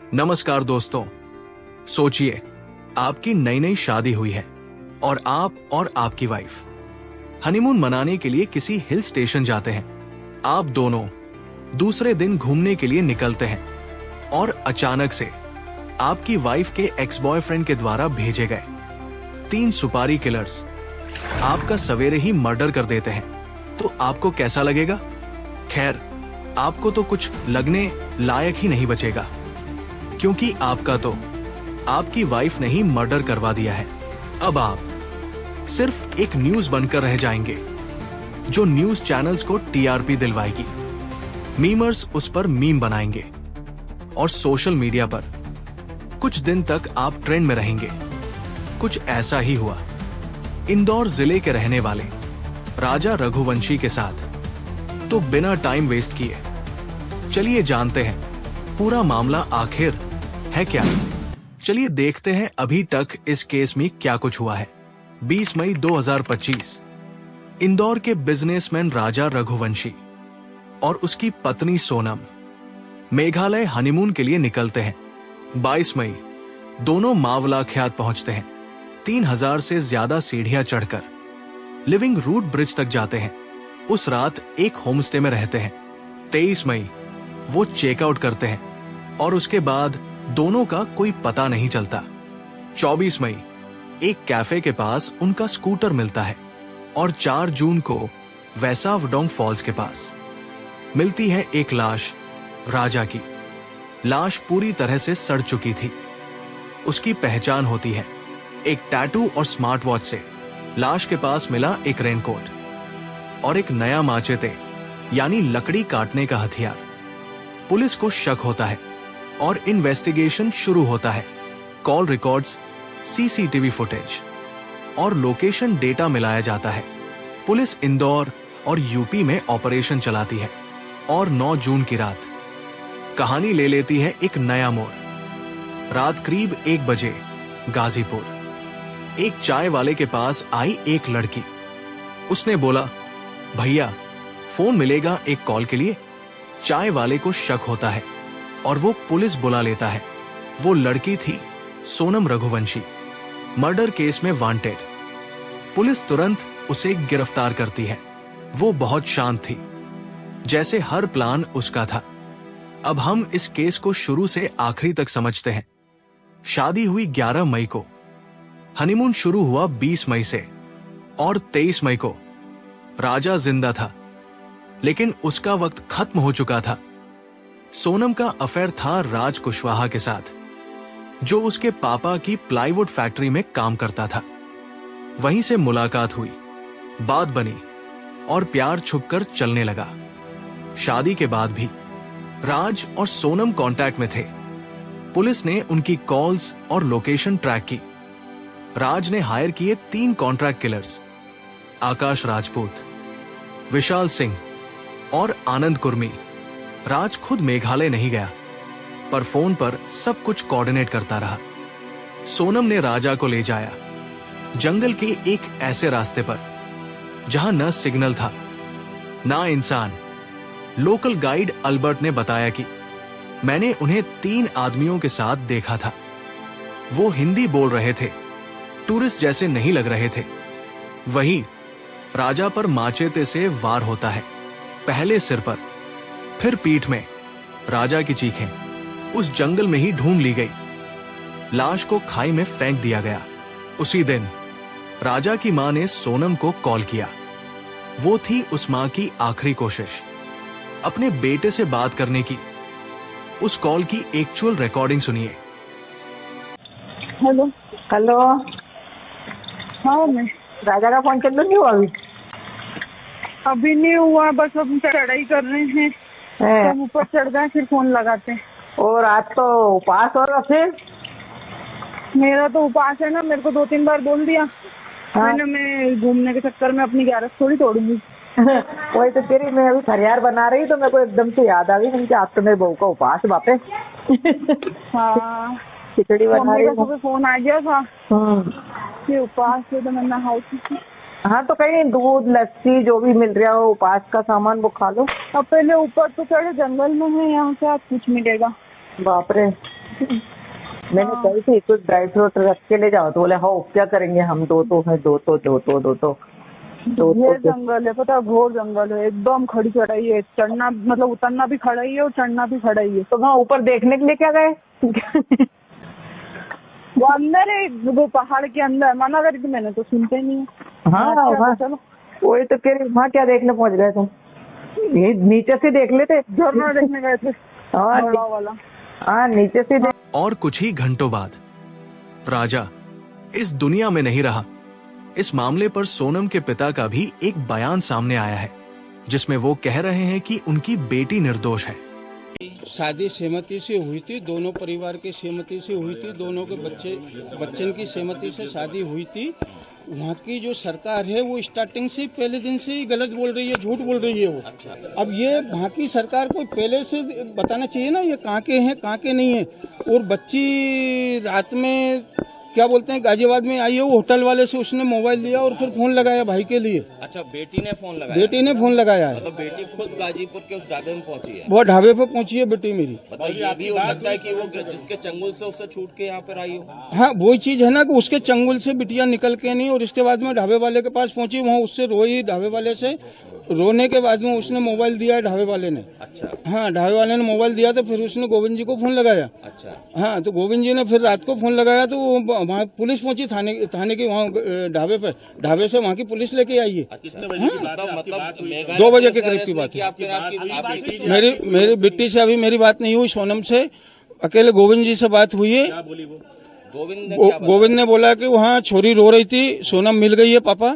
नमस्कार दोस्तों। सोचिए, आपकी नई नई शादी हुई है और आप और आपकी वाइफ हनीमून मनाने के लिए किसी हिल स्टेशन जाते हैं। आप दोनों दूसरे दिन घूमने के लिए निकलते हैं और अचानक से आपकी वाइफ के एक्स बॉयफ्रेंड के द्वारा भेजे गए 3 सुपारी किलर्स आपका सवेरे ही मर्डर कर देते हैं। तो आपको कैसा लगेगा? खैर, आपको तो कुछ लगने लायक ही नहीं बचेगा, क्योंकि आपका तो आपकी वाइफ ने ही मर्डर करवा दिया है। अब आप सिर्फ एक न्यूज बनकर रह जाएंगे, जो न्यूज चैनल्स को टीआरपी दिलवाएगी। मीमर्स उस पर मीम बनाएंगे और सोशल मीडिया पर कुछ दिन तक आप ट्रेंड में रहेंगे। कुछ ऐसा ही हुआ इंदौर जिले के रहने वाले राजा रघुवंशी के साथ। तो बिना टाइम वेस्ट किए चलिए जानते हैं पूरा मामला आखिर है क्या। चलिए देखते हैं अभी तक इस केस में क्या कुछ हुआ है। 20 मई 2025 इंदौर के बिजनेसमैन राजा रघुवंशी और उसकी पत्नी सोनम मेघालय हनीमून के लिए निकलते हैं। 22 मई दोनों मावलाख्यात पहुंचते हैं। 3000 से ज्यादा सीढ़ियां चढ़कर लिविंग रूट ब्रिज तक जाते हैं। उस रात एक होमस्टे में रहते हैं। 23 मई वो चेकआउट करते हैं और उसके बाद दोनों का कोई पता नहीं चलता। 24 मई एक कैफे के पास उनका स्कूटर मिलता है और 4 जून को वैसावडोंग फॉल्स के पास मिलती है एक लाश राजा की। लाश पूरी तरह से सड़ चुकी थी। उसकी पहचान होती है एक टैटू और स्मार्ट वॉच से। लाश के पास मिला एक रेनकोट और एक नया माचेते यानी लकड़ी काटने का हथियार। पुलिस को शक होता है और इन्वेस्टिगेशन शुरू होता है। कॉल रिकॉर्ड्स, सीसीटीवी फुटेज और लोकेशन डेटा मिलाया जाता है। पुलिस इंदौर और यूपी में ऑपरेशन चलाती है और 9 जून की रात कहानी ले लेती है एक नया मोड़। रात करीब 1 बजे गाजीपुर एक चाय वाले के पास आई एक लड़की। उसने बोला, भैया फोन मिलेगा एक कॉल के लिए। चाय वाले को शक होता है और वो पुलिस बुला लेता है। वो लड़की थी सोनम रघुवंशी, मर्डर केस में वांटेड। पुलिस तुरंत उसे गिरफ्तार करती है। वो बहुत शांत थी, जैसे हर प्लान उसका था। अब हम इस केस को शुरू से आखिरी तक समझते हैं। शादी हुई 11 मई को, हनीमून शुरू हुआ 20 मई से और 23 मई को राजा जिंदा था, लेकिन उसका वक्त खत्म हो चुका था। सोनम का अफेयर था राज कुशवाहा के साथ, जो उसके पापा की प्लाईवुड फैक्ट्री में काम करता था। वहीं से मुलाकात हुई, बात बनी और प्यार छुपकर चलने लगा। शादी के बाद भी राज और सोनम कांटेक्ट में थे। पुलिस ने उनकी कॉल्स और लोकेशन ट्रैक की। राज ने हायर किए 3 कॉन्ट्रैक्ट किलर्स, आकाश राजपूत, विशाल सिंह और आनंद कुर्मी। राज खुद मेघालय नहीं गया, पर फोन पर सब कुछ कोऑर्डिनेट करता रहा। सोनम ने राजा को ले जाया जंगल के एक ऐसे रास्ते पर जहां न सिग्नल था ना इंसान। लोकल गाइड अल्बर्ट ने बताया कि मैंने उन्हें 3 आदमियों के साथ देखा था। वो हिंदी बोल रहे थे, टूरिस्ट जैसे नहीं लग रहे थे। वहीं राजा पर माचेते से वार होता है, पहले सिर पर, फिर पीठ में। राजा की चीखें उस जंगल में ही ढूंढ ली गई। लाश को खाई में फेंक दिया गया। उसी दिन राजा की मां ने सोनम को कॉल किया। वो थी उस मां की आखिरी कोशिश अपने बेटे से बात करने की। उस कॉल की एक्चुअल रिकॉर्डिंग सुनिए। हेलो हेलो, हाँ मैं राजा का फोन चालू नहीं हुआ अभी नहीं हुआ, बस हम चढ़ाई कर रहे हैं। है? तब ऊपर चढ़ गए फिर फोन लगाते हैं। और आज तो उपास होगा फिर। मेरा तो उपास है ना, मेरे को 2-3 बार बोल दिया। हाँ। मैं घूमने के चक्कर में अपनी 11 थोड़ी तोड़ूंगी। वही तो तेरी, मैं अभी खरियार बना रही तो मेरे को एकदम से याद आ गई कि आज तो मेरे बहू का उपास बापे। हाँ, खिचड़ी बना मम्मी रही का हूँ। सुबह फोन आ गया था कि उपास है, तो मैंने हाउस। हाँ तो कहीं दूध लस्सी जो भी मिल रहा हो उपास का सामान वो खा लो। अब पहले ऊपर तो चढ़े, जंगल में है, यहाँ से आज कुछ मिलेगा। बाप रे, मैंने कही थी कुछ ड्राई फ्रूट रख के ले जाओ, तो बोले हाँ क्या करेंगे हम, दो तो ये जंगल है, पता है, घोर जंगल है, एकदम खड़ी चढ़ाई है, चढ़ना मतलब उतरना भी खड़ा ही है और चढ़ना भी खड़ा ही है। तो वहाँ ऊपर देखने के लिए क्या गए? वो अंदर है, वो पहाड़ के अंदर, मना करके मैंने तो सुनते नहीं है। हाँ अच्छा, वहाँ चलो वही तो कह रही, वहाँ क्या देखने पहुँच गए तुम? ये नीचे से देख लेते, झरना देखने गए थे हाँ बड़ा वाला। हाँ नीचे से और कुछ ही घंटों बाद राजा इस दुनिया में नहीं रहा। इस मामले पर सोनम के पिता का भी एक बयान सामने आया है, जिसमें वो कह रहे हैं कि उनकी बेटी निर्दोष है। शादी सहमति से हुई थी, दोनों परिवार की सहमति से हुई थी, दोनों के बच्चन की सहमति से शादी हुई थी। वहाँ की जो सरकार है वो स्टार्टिंग से पहले दिन से ही गलत बोल रही है, झूठ बोल रही है वो। अब ये वहाँ की सरकार को पहले से बताना चाहिए ना, ये कहाँ के हैं कहाँ के नहीं है। और बच्ची रात में क्या बोलते हैं गाजियाबाद में आई है, वो होटल वाले से उसने मोबाइल लिया और फिर फोन लगाया भाई के लिए। अच्छा, बेटी ने फोन लगाया? बेटी ने फोन लगाया है। मतलब बेटी खुद गाजीपुर के उस ढाबे में पहुंची है? वो ढाबे पे पहुंची है बेटी मेरी। मतलब ये भी हो सकता है कि वो जिसके चंगुल से उससे छूट के यहाँ पर आई हो? हाँ वही चीज है ना कि उसके चंगुल से बिटिया निकल के नहीं, और इसके बाद में ढाबे वाले के पास पहुंची, वहाँ उससे रोई, ढाबे वाले से रोने के बाद में उसने मोबाइल दिया ढाबे वाले ने। अच्छा। हाँ ढाबे वाले ने मोबाइल दिया तो फिर उसने गोविंद जी को फोन लगाया। अच्छा। हाँ तो गोविंद जी ने फिर रात को फोन लगाया तो वहाँ पुलिस पहुंची थाने की, वहाँ ढाबे पे, ढाबे से वहाँ की पुलिस लेके आई है। कितने बजे की बात है? मतलब 2 बजे के करीब की बात है। मेरी बिट्टी से अभी मेरी बात नहीं हुई, सोनम से अकेले गोविंद जी से बात हुई है। गोविंद ने बोला कि वहाँ छोरी रो रही थी, सोनम मिल गई है पापा,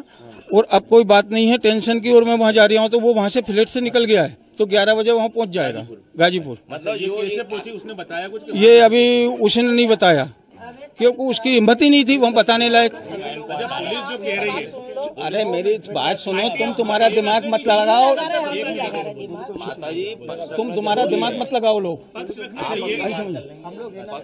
और अब कोई बात नहीं है टेंशन की, और मैं वहाँ जा रहा हूँ। तो वो वहाँ से फ्लैट से निकल गया है, तो 11 बजे वहाँ पहुँच जाएगा गाजीपुर। मतलब ये कैसे पहुंची, उसने बताया कुछ? ये अभी उसने नहीं बताया, क्योंकि उसकी हिम्मत ही नहीं थी वहाँ बताने लायक। पुलिस जो कह रही है, अरे मेरी बात सुनो, तुम्हारा दिमाग मत लगाओ, तुम्हारा दिमाग मत लगाओ लोग। पक्ष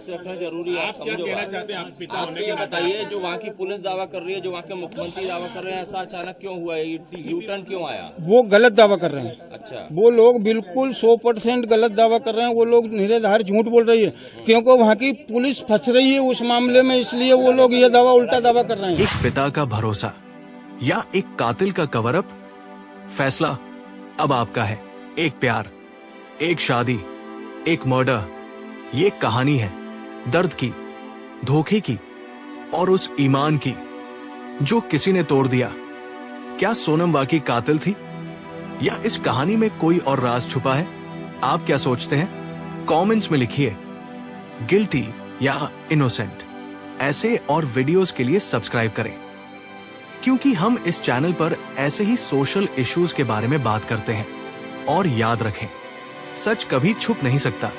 रखना जरूरी है। आप क्या कहना चाहते हैं? आप ये बताइए, जो वहाँ की पुलिस दावा कर रही है, जो वहाँ के मुख्यमंत्री दावा कर रहे हैं, ऐसा अचानक क्यों हुआ है, यू टर्न क्यों आया? वो गलत दावा कर रहे हैं। अच्छा। वो लोग बिल्कुल 100% गलत दावा कर रहे हैं, वो लोग निराधार झूठ बोल रही है, क्योंकि वहाँ की पुलिस फंस रही है उस मामले में, इसलिए वो लोग ये दावा उल्टा दावा कर रहे हैं। एक पिता का भरोसा या एक कातिल का कवर अप, फैसला अब आपका है। एक प्यार, एक शादी, एक मर्डर, ये कहानी है दर्द की, धोखे की और उस ईमान की जो किसी ने तोड़ दिया। क्या सोनम वाकई कातिल थी, या इस कहानी में कोई और राज छुपा है? आप क्या सोचते हैं? कमेंट्स में लिखिए गिल्टी या इनोसेंट। ऐसे और वीडियोस के लिए सब्सक्राइब करें, क्योंकि हम इस चैनल पर ऐसे ही सोशल इश्यूज के बारे में बात करते हैं। और याद रखें, सच कभी छुप नहीं सकता।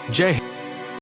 जय हिंद।